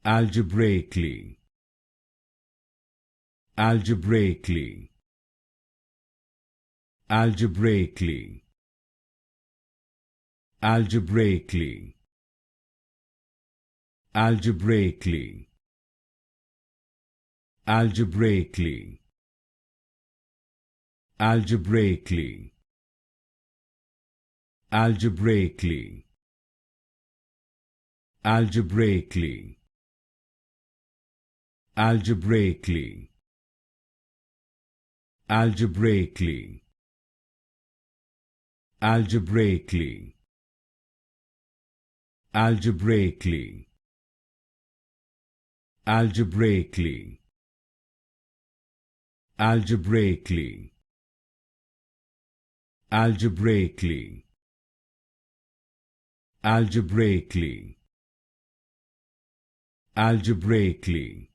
Algebraically. Algebraically. Algebraically. Algebraically. Algebraically. Algebraically. Algebraically. Algebraically. Algebraically. Algebraically. Algebraically. Algebraically. Algebraically. Algebraically. Algebraically. Algebraically. Algebraically. Algebraically.